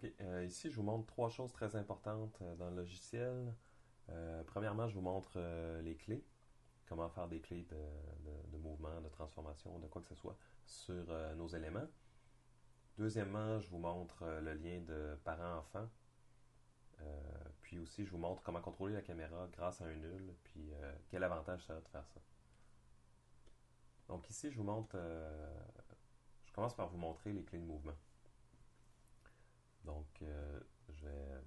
Ok, ici je vous montre trois choses très importantes dans le logiciel. Premièrement, je vous montre les clés, comment faire des clés de mouvement, de transformation, de quoi que ce soit sur nos éléments. Deuxièmement, je vous montre le lien de parent-enfant. Puis aussi, je vous montre comment contrôler la caméra grâce à un nul, puis quel avantage ça a de faire ça. Donc ici, je vous montre, je commence par vous montrer les clés de mouvement. Donc, je vais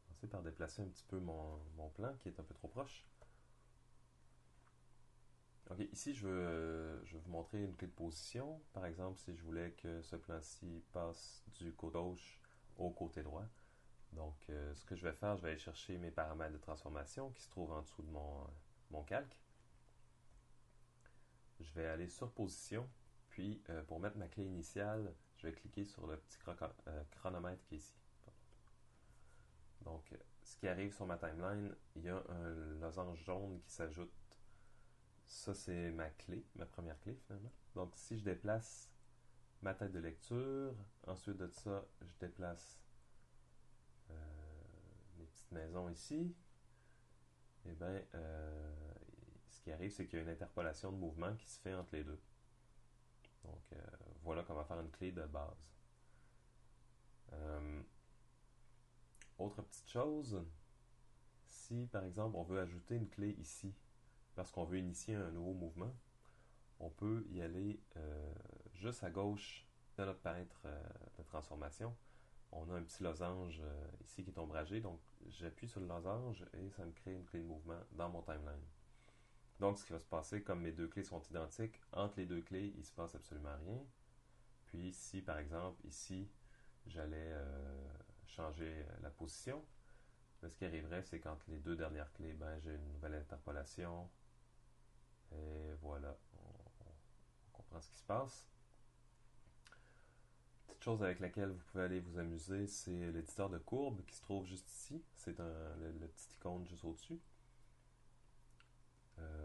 commencer par déplacer un petit peu mon plan qui est un peu trop proche. Ok, ici je veux vous montrer une clé de position. Par exemple, si je voulais que ce plan-ci passe du côté gauche au côté droit. Donc, ce que je vais faire, je vais aller chercher mes paramètres de transformation qui se trouvent en dessous de mon calque. Je vais aller sur position, puis pour mettre ma clé initiale, je vais cliquer sur le petit chronomètre qui est ici. Donc, ce qui arrive sur ma timeline, il y a un losange jaune qui s'ajoute. Ça, c'est ma clé, ma première clé finalement. Donc, si je déplace ma tête de lecture, ensuite de ça, je déplace mes petites maisons ici, et bien, ce qui arrive, c'est qu'il y a une interpolation de mouvement qui se fait entre les deux. Donc, voilà comment faire une clé de base. Autre petite chose, si par exemple on veut ajouter une clé ici, parce qu'on veut initier un nouveau mouvement, on peut y aller juste à gauche de notre paramètre de transformation. On a un petit losange ici qui est ombragé, donc j'appuie sur le losange et ça me crée une clé de mouvement dans mon timeline. Donc ce qui va se passer, comme mes deux clés sont identiques, entre les deux clés, il ne se passe absolument rien. Puis si par exemple ici, j'allais changer la position, là, ce qui arriverait, c'est qu'entre les deux dernières clés, ben, j'ai une nouvelle interpolation. Et voilà, on comprend ce qui se passe. Petite chose avec laquelle vous pouvez aller vous amuser, c'est l'éditeur de courbes qui se trouve juste ici. C'est le petit icône juste au-dessus.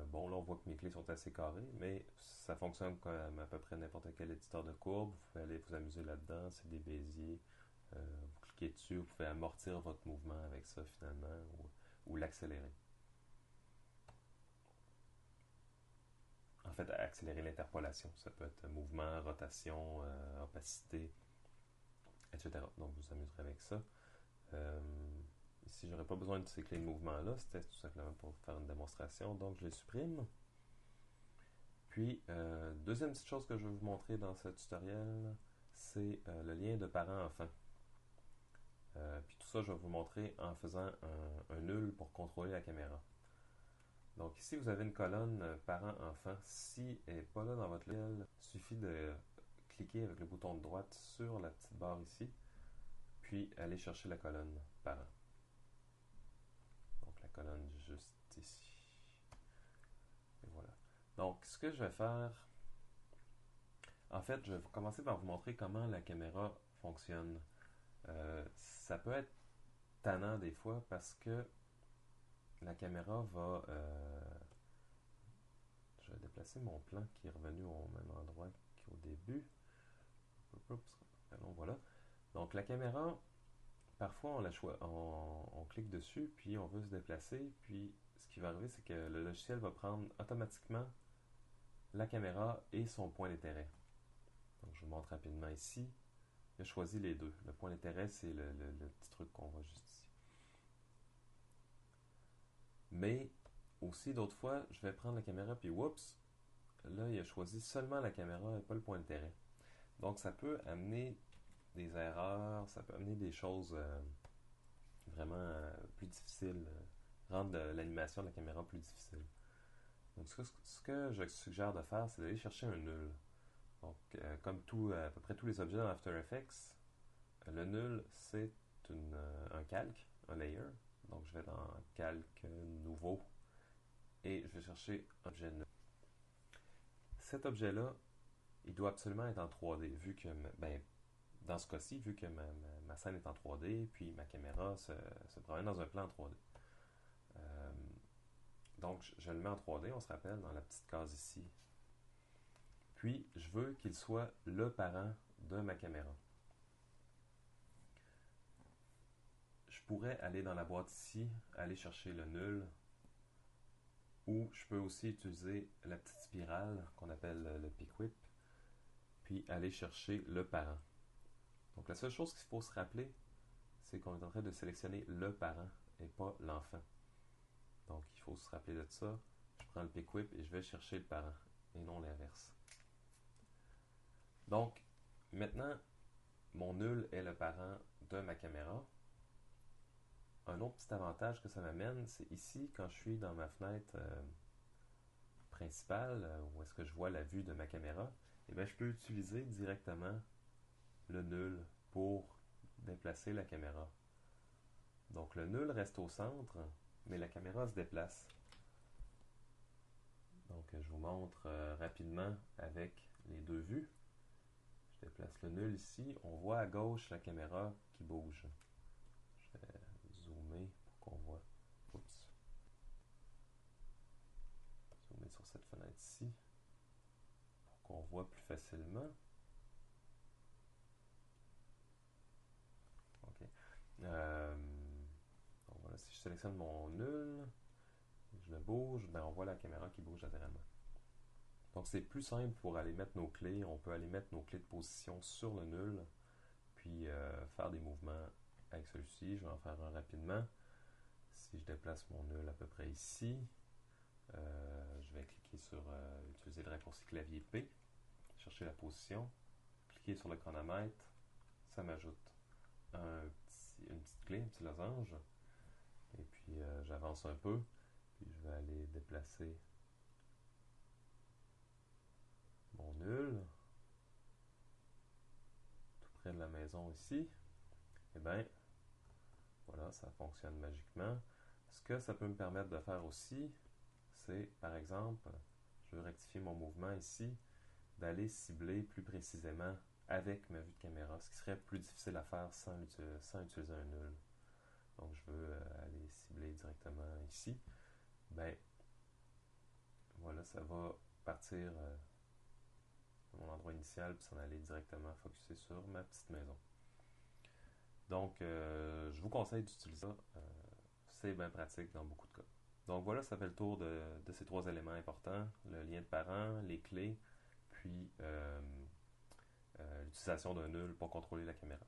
Bon, là, on voit que mes clés sont assez carrées, mais ça fonctionne comme à peu près n'importe quel éditeur de courbes. Vous pouvez aller vous amuser là-dedans. C'est des béziers. Vous cliquez dessus, vous pouvez amortir votre mouvement avec ça finalement, ou l'accélérer. En fait, accélérer l'interpolation. Ça peut être mouvement, rotation, opacité, etc. Donc, vous vous amuserez avec ça. Ici, j'aurais pas besoin de ces clés de mouvement-là. C'était tout simplement pour faire une démonstration. Donc, je les supprime. Puis, deuxième petite chose que je vais vous montrer dans ce tutoriel, c'est le lien de parent-enfant. Puis tout ça, je vais vous montrer en faisant un nul pour contrôler la caméra. Donc ici, vous avez une colonne parent-enfant. Si elle n'est pas là dans votre logiciel, il suffit de cliquer avec le bouton de droite sur la petite barre ici, puis aller chercher la colonne parent. Donc la colonne juste ici. Et voilà. Donc ce que je vais faire, en fait, je vais commencer par vous montrer comment la caméra fonctionne. Ça peut être tannant des fois parce que la caméra va... je vais déplacer mon plan qui est revenu au même endroit qu'au début. Alors voilà. Donc la caméra, parfois on clique dessus, puis on veut se déplacer, puis ce qui va arriver, c'est que le logiciel va prendre automatiquement la caméra et son point d'intérêt. Donc je vous montre rapidement ici. Il a choisi les deux. Le point d'intérêt, c'est le petit truc qu'on voit juste ici. Mais aussi, d'autres fois, je vais prendre la caméra, puis oups, là, il a choisi seulement la caméra et pas le point d'intérêt. Donc, ça peut amener des erreurs, ça peut amener des choses vraiment plus difficiles, rendre l'animation de la caméra plus difficile. Donc, ce que je suggère de faire, c'est d'aller chercher un nul. Donc, comme à peu près tous les objets dans After Effects, le nul, c'est un calque, un layer. Donc, je vais dans calque, nouveau, et je vais chercher objet nul. Cet objet-là, il doit absolument être en 3D, vu que, ben, dans ce cas-ci, vu que ma scène est en 3D, puis ma caméra se promène dans un plan en 3D. Euh, donc, je le mets en 3D, on se rappelle, dans la petite case ici. Puis, je veux qu'il soit le parent de ma caméra. Je pourrais aller dans la boîte ici, aller chercher le nul, ou je peux aussi utiliser la petite spirale qu'on appelle le pick whip, puis aller chercher le parent. Donc la seule chose qu'il faut se rappeler, c'est qu'on est en train de sélectionner le parent et pas l'enfant. Donc il faut se rappeler de ça. Je prends le pick whip et je vais chercher le parent et non l'inverse. Donc maintenant, mon nul est le parent de ma caméra. Un autre petit avantage que ça m'amène, c'est ici, quand je suis dans ma fenêtre principale, où est-ce que je vois la vue de ma caméra, et bien, je peux utiliser directement le nul pour déplacer la caméra. Donc le nul reste au centre, mais la caméra se déplace. Donc je vous montre rapidement avec les deux vues. Je déplace le nul ici, on voit à gauche la caméra qui bouge. Je vais zoomer pour qu'on voit. Oups. Zoomer sur cette fenêtre ici pour qu'on voit plus facilement. Ok. Donc voilà, si je sélectionne mon nul, je le bouge, ben on voit la caméra qui bouge latéralement. Donc c'est plus simple pour aller mettre nos clés. On peut aller mettre nos clés de position sur le nul, puis faire des mouvements avec celui-ci. Je vais en faire un rapidement. Si je déplace mon nul à peu près ici, je vais cliquer sur utiliser le raccourci clavier P, chercher la position, cliquer sur le chronomètre, ça m'ajoute une petite clé, un petit losange, et puis j'avance un peu, puis je vais aller déplacer mon nul tout près de la maison ici. Et bien, voilà, ça fonctionne magiquement. Ce que ça peut me permettre de faire aussi, c'est, par exemple, je veux rectifier mon mouvement ici, d'aller cibler plus précisément avec ma vue de caméra, ce qui serait plus difficile à faire sans utiliser un nul. Donc je veux aller cibler directement ici. Ben, voilà, ça va partir de mon endroit initial puis s'en aller directement focuser sur ma petite maison. Donc, je vous conseille d'utiliser ça. C'est bien pratique dans beaucoup de cas. Donc voilà, ça fait le tour de ces trois éléments importants. Le lien de parents, les clés, puis l'utilisation d'un nul pour contrôler la caméra.